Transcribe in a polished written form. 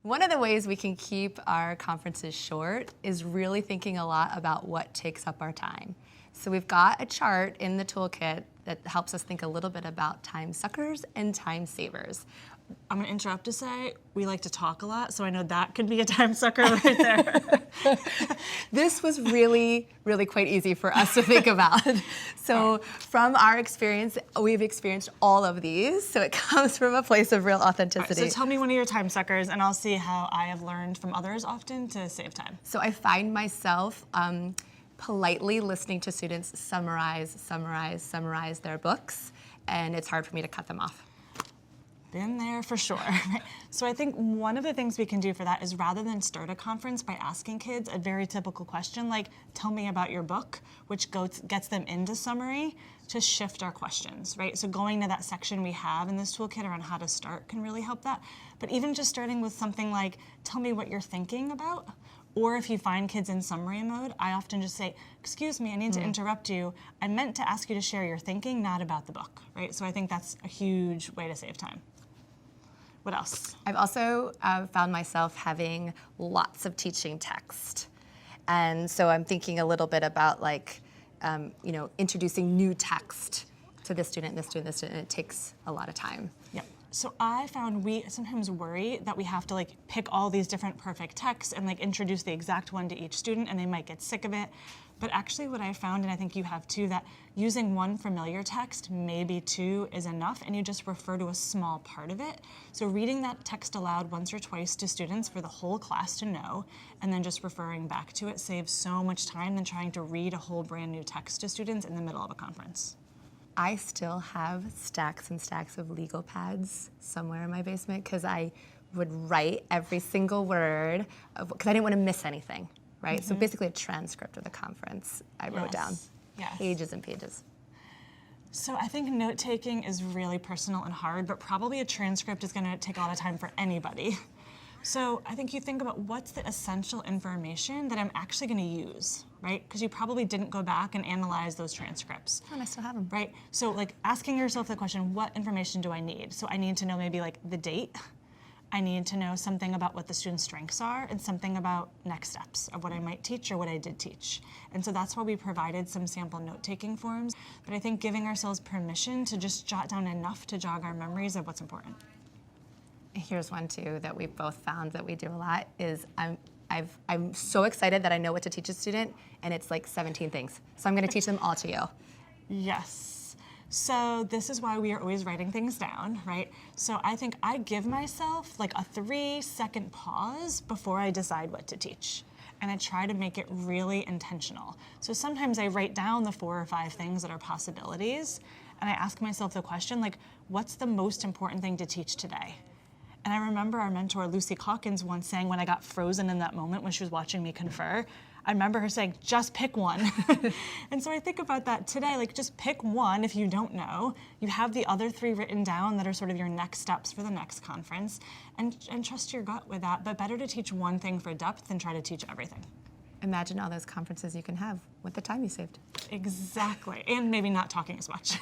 One of the ways we can keep our conferences short is really thinking a lot about what takes up our time. So we've got a chart in the toolkit that helps us think a little bit about time suckers and time savers. I'm going to interrupt to say we like to talk a lot, so I know that could be a time sucker right there. This was really quite easy for us to think about. So from our experience, we've experienced all of these, so it comes from a place of real authenticity. So tell me one of your time suckers, and I'll see how I have learned from others often to save time. So I find myself politely listening to students summarize their books, and it's hard for me to cut them off. Been there for sure. So I think one of the things we can do for that is rather than start a conference by asking kids a very typical question like, tell me about your book, which gets them into summary, to shift our questions, right? So going to that section we have in this toolkit around how to start can really help that. But even just starting with something like, tell me what you're thinking about, or if you find kids in summary mode, I often just say, excuse me, I need to interrupt you. I meant to ask you to share your thinking, not about the book, right? So I think that's a huge way to save time. What else? I've also found myself having lots of teaching text. And so I'm thinking a little bit about like, introducing new text to this student, and it takes a lot of time. Yep. So I found we sometimes worry that we have to like pick all these different perfect texts and like introduce the exact one to each student and they might get sick of it. But actually what I found, and I think you have too, that using one familiar text, maybe two, is enough, and you just refer to a small part of it. So reading that text aloud once or twice to students for the whole class to know, and then just referring back to it saves so much time than trying to read a whole brand new text to students in the middle of a conference. I still have stacks and stacks of legal pads somewhere in my basement because I would write every single word because I didn't want to miss anything. Right? So basically a transcript of the conference I wrote down. Yes. Pages and pages. So I think note-taking is really personal and hard, but probably a transcript is going to take a lot of time for anybody. So I think you think about what's the essential information that I'm actually going to use, right? Because you probably didn't go back and analyze those transcripts. Oh, and I still have them. Right? So like asking yourself the question, what information do I need? So I need to know maybe like the date. I need to know something about what the student's strengths are and something about next steps of what I might teach or what I did teach. And so that's why we provided some sample note-taking forms. But I think giving ourselves permission to just jot down enough to jog our memories of what's important. Here's one too that we both found that we do a lot is I'm so excited that I know what to teach a student, and it's like 17 things. So I'm going to teach them all to you. Yes. So this is why we are always writing things down, right? So I think I give myself like a 3-second pause before I decide what to teach. And I try to make it really intentional. So sometimes I write down the 4 or 5 things that are possibilities, and I ask myself the question, like, what's the most important thing to teach today? And I remember our mentor, Lucy Calkins, once saying when I got frozen in that moment when she was watching me confer, I remember her saying, just pick one. And so I think about that today, like just pick one if you don't know. You have the other 3 written down that are sort of your next steps for the next conference, and trust your gut with that, but better to teach one thing for depth than try to teach everything. Imagine all those conferences you can have with the time you saved. Exactly, and maybe not talking as much.